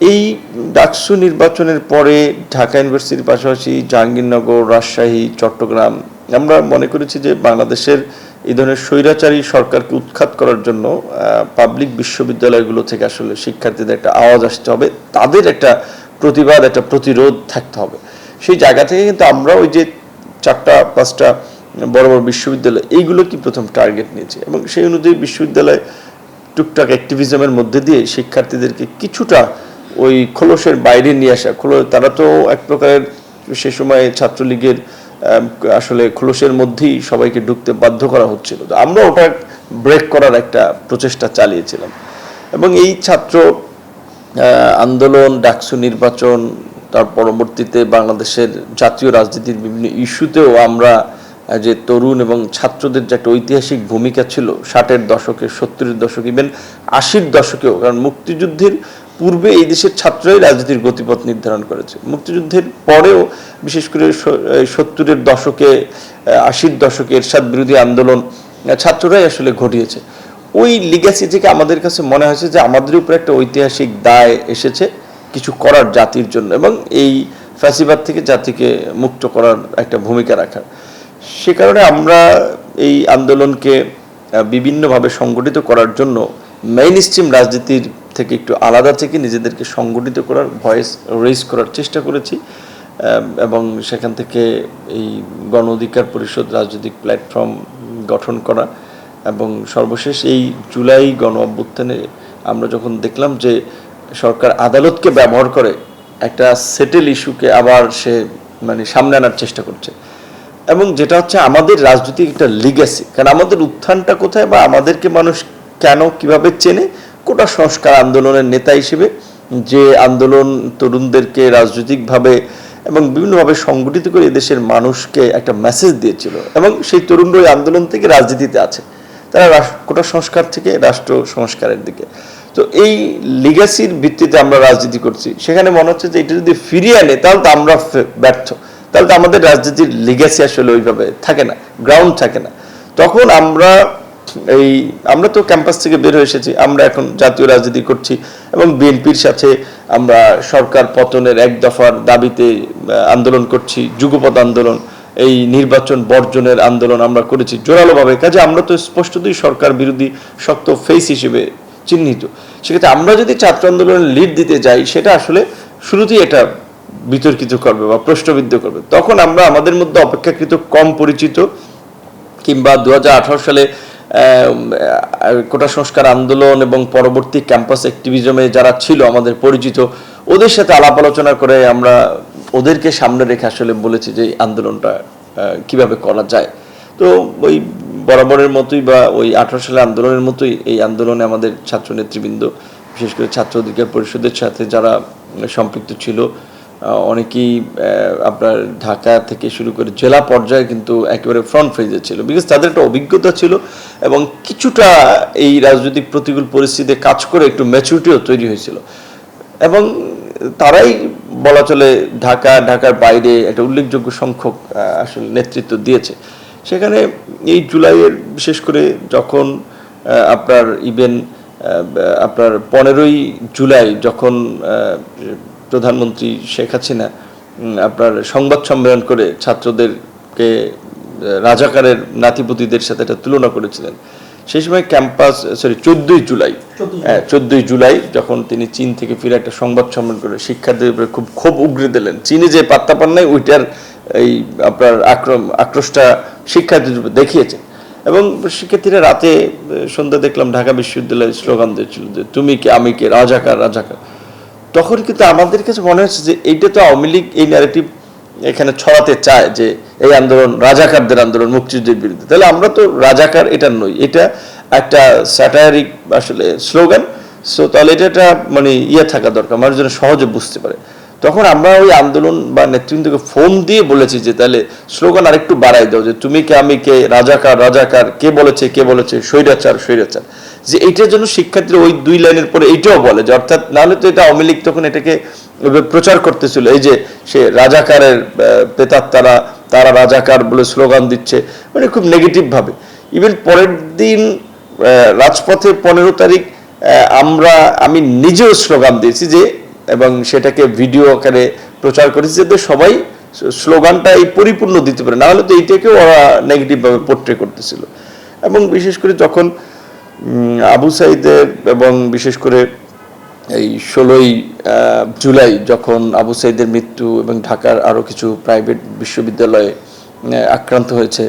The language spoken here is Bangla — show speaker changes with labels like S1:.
S1: এই ডাকসু নির্বাচনের পরে ঢাকা ইউনিভার্সিটির পাশাপাশি জাহাঙ্গীরনগর, রাজশাহী, চট্টগ্রাম আমরা মনে করেছি যে বাংলাদেশের এই ধরনের স্বৈরাচারী সরকারকে উৎখাত করার জন্য পাবলিক বিশ্ববিদ্যালয়গুলো থেকে আসলে শিক্ষার্থীদের একটা আওয়াজ আসতে হবে, তাদের একটা প্রতিবাদ, একটা প্রতিরোধ থাকতে হবে। সেই জায়গা থেকে কিন্তু আমরা ওই যে 4-5টা বড় বড় বিশ্ববিদ্যালয় এইগুলো কি প্রথম টার্গেট নিয়েছি এবং সেই অনুযায়ী বিশ্ববিদ্যালয় টুকটাক অ্যাক্টিভিজমের মধ্যে দিয়ে শিক্ষার্থীদেরকে কিছুটা ওই খোলসের বাইরে নিয়ে আসা। তারা তো এক প্রকারের সে সময় ছাত্রলীগের আসলে খোলসের মধ্যেই সবাইকে ঢুকতে বাধ্য করা হচ্ছিল, তো আমরা ওটা ব্রেক করার একটা প্রচেষ্টা চালিয়েছিলাম। এবং এই ছাত্র আন্দোলন, ডাকসু নির্বাচন, তার পরবর্তীতে বাংলাদেশের জাতীয় রাজনীতির বিভিন্ন ইস্যুতেও আমরা যে তরুণ এবং ছাত্রদের যে একটা ঐতিহাসিক ভূমিকা ছিল 60-এর দশকে, 70-এর দশকে, ইভেন 80-র দশকেও, কারণ মুক্তিযুদ্ধের পূর্বে এই দেশের ছাত্ররাই রাজনীতির গতিপথ নির্ধারণ করেছে। মুক্তিযুদ্ধের পরেও বিশেষ করে 70-এর দশকে, 80-র দশকে এরশাদ বিরোধী আন্দোলন ছাত্ররাই আসলে ঘটিয়েছে। ওই লিগ্যাসি থেকে আমাদের কাছে মনে হয়েছে যে আমাদের উপর একটা ঐতিহাসিক দায় এসেছে কিছু করার জাতির জন্য এবং এই ফ্যাসিবাদ থেকে জাতিকে মুক্ত করার একটা ভূমিকা রাখার। সে কারণে আমরা এই আন্দোলনকে বিভিন্নভাবে সংগঠিত করার জন্য মেইন স্ট্রিম রাজনীতির থেকে একটু আলাদা থেকে নিজেদেরকে সংগঠিত করার, ভয়েস রেইজ করার চেষ্টা করেছি এবং সেখান থেকে এই গণ অধিকার পরিষদ রাজনৈতিক প্ল্যাটফর্ম গঠন করা এবং সর্বশেষ এই জুলাই গণ অভ্যুত্থানে আমরা যখন দেখলাম যে সরকার আদালতকে ব্যবহার করে একটা সেটেল ইস্যুকে আবার সে সামনে আনার চেষ্টা করছে এবং যেটা হচ্ছে আমাদের রাজনৈতিক একটা লিগ্যাসি, কারণ আমাদের উত্থানটা কোথায় বা আমাদেরকে মানুষ কেন কিভাবে চেনে, কোটা সংস্কার আন্দোলনের নেতা হিসেবে যে আন্দোলন তরুণদেরকে রাজনৈতিকভাবে এবং বিভিন্নভাবে সংগঠিত করে দেশের মানুষকে একটা মেসেজ দিয়েছিল এবং সেই তরুণরা ওই আন্দোলন থেকে রাজনীতিতে আছে, তারা কোটা সংস্কার থেকে রাষ্ট্র সংস্কারের দিকে। তো এই লিগ্যাসির ভিত্তিতে আমরা রাজনীতি করছি, সেখানে মনে হচ্ছে যে এটা যদি ফিরিয়ে আনে তাহলে তো আমরা ব্যর্থ, তাহলে তো আমাদের রাজনীতির লিগ্যাসি আসলে ওইভাবে থাকে না, গ্রাউন্ড থাকে না। তখন আমরা তো ক্যাম্পাস থেকে বের হয়ে এসেছি, আমরা এখন জাতীয় রাজনীতি করছি এবং বিএনপির সাথে আমরা সরকার পতনের এক দফার দাবিতে আন্দোলন করছি, যুগপৎ আন্দোলন, এই নির্বাচন বর্জনের আন্দোলন আমরা করেছি জোরালোভাবে। কাজে আমরা তো স্পষ্টতই সরকার বিরোধী শক্ত ফেস হিসেবে চিহ্নিত। সেক্ষেত্রে আমরা যদি ছাত্র আন্দোলনের লিড দিতে যাই, সেটা আসলে শুরুতেই এটা বিতর্কিত করবে বা প্রশ্নবিদ্ধ করবে। তখন আমরা আমাদের মধ্যে অপেক্ষাকৃত কম পরিচিত কিংবা 2018 সালে কোটা সংস্কার আন্দোলন এবং পরবর্তী ক্যাম্পাস অ্যাক্টিভিজমে যারা ছিল আমাদের পরিচিত, ওদের সাথে আলাপ আলোচনা করে আমরা ওদেরকে সামনে রেখে আসলে বলেছি যে এই আন্দোলনটা কিভাবে করা যায়। তো ওই বরাবরের মতোই বা ওই 18 সালের আন্দোলনের মতোই এই আন্দোলনে আমাদের ছাত্র নেতৃবৃন্দ, বিশেষ করে ছাত্র অধিকার পরিষদের সাথে যারা সম্পৃক্ত ছিল, অনেকেই আপনার ঢাকা থেকে শুরু করে জেলা পর্যায়ে কিন্তু একেবারে ফ্রন্ট ফেজে ছিল, বিকজ তাদের একটা অভিজ্ঞতা ছিল এবং কিছুটা এই রাজনৈতিক প্রতিকূল পরিস্থিতিতে কাজ করে একটু ম্যাচুরিটিও তৈরি হয়েছিল এবং তারাই বলা চলে ঢাকার বাইরে একটা উল্লেখযোগ্য সংখ্যক আসলে নেতৃত্ব দিয়েছে। সেখানে এই জুলাইয়ের বিশেষ করে যখন আপনার ইভেন আপনার 15ই জুলাই যখন প্রধানমন্ত্রী শেখ হাসিনা আপনার সংবাদ সম্মেলন করে ছাত্রদেরকে রাজাকারের নাতিপুতিদের সাথে একটা তুলনা করেছিলেন, সেই সময় 14ই জুলাই যখন তিনি চীন থেকে ফিরে একটা সংবাদ সম্মেলন করে শিক্ষার্থীদের উপরে খুব ক্ষোভ উগরে দিলেন, চীনে যে পাত্তা পান নাই ওইটার এই আপনার আক্রোশটা শিক্ষার্থীদের উপর দেখিয়েছেন এবং শিক্ষার্থীরা রাতে সন্ধ্যা দেখলাম ঢাকা বিশ্ববিদ্যালয়ের স্লোগান দিয়েছিল যে তুমি কে আমি কে, রাজাকার রাজাকার। তখন কিন্তু আমাদের কাছে মনে হচ্ছে যে এইটা তো আওয়ামী লীগ এই ন্যারেটিভ এখানে ছড়াতে চায় যে এই আন্দোলন রাজাকারদের আন্দোলন মুক্তিযুদ্ধের বিরুদ্ধে, তাহলে আমরা তো রাজাকার এটা নই, এটা একটা স্যাটায়ারিক আসলে স্লোগান। সো তাহলে এটা থাকা দরকার, মানুষ যেন সহজে বুঝতে পারে। তখন আমরা ওই আন্দোলন বা নেতৃবৃন্দকে ফোন দিয়ে বলেছি যে তাহলে স্লোগান আরেকটু বাড়াই দাও যে তুমি কে আমি কে, রাজাকার রাজাকার, কে বলেছে স্বৈরাচার স্বৈরাচার, যে এইটার জন্য শিক্ষার্থীরা ওই 2 লাইনের পরে এইটাও বলে যে অর্থাৎ নাহলে তো এটা আওয়ামী লীগ তখন এটাকে প্রচার করতেছিল এই যে সে রাজাকারের প্রেতাত্মারা, তারা রাজাকার বলে স্লোগান দিচ্ছে, খুব নেগেটিভ ভাবে। ইভেন পরের দিন রাজপথে 15 তারিখ আমি নিজেও স্লোগান দিয়েছি যে এবং সেটাকে ভিডিও আকারে প্রচার করেছে যাতে সবাই স্লোগানটা এই পরিপূর্ণ দিতে পারে, না হলে তো এইটাকেও ওরা নেগেটিভভাবে পোট্রে করতেছিল। এবং বিশেষ করে যখন আবু সাইদের এবং বিশেষ করে এই 16ই জুলাই যখন আবু সাইদের মৃত্যু এবং ঢাকার আরও কিছু প্রাইভেট বিশ্ববিদ্যালয়ে আক্রান্ত হয়েছে,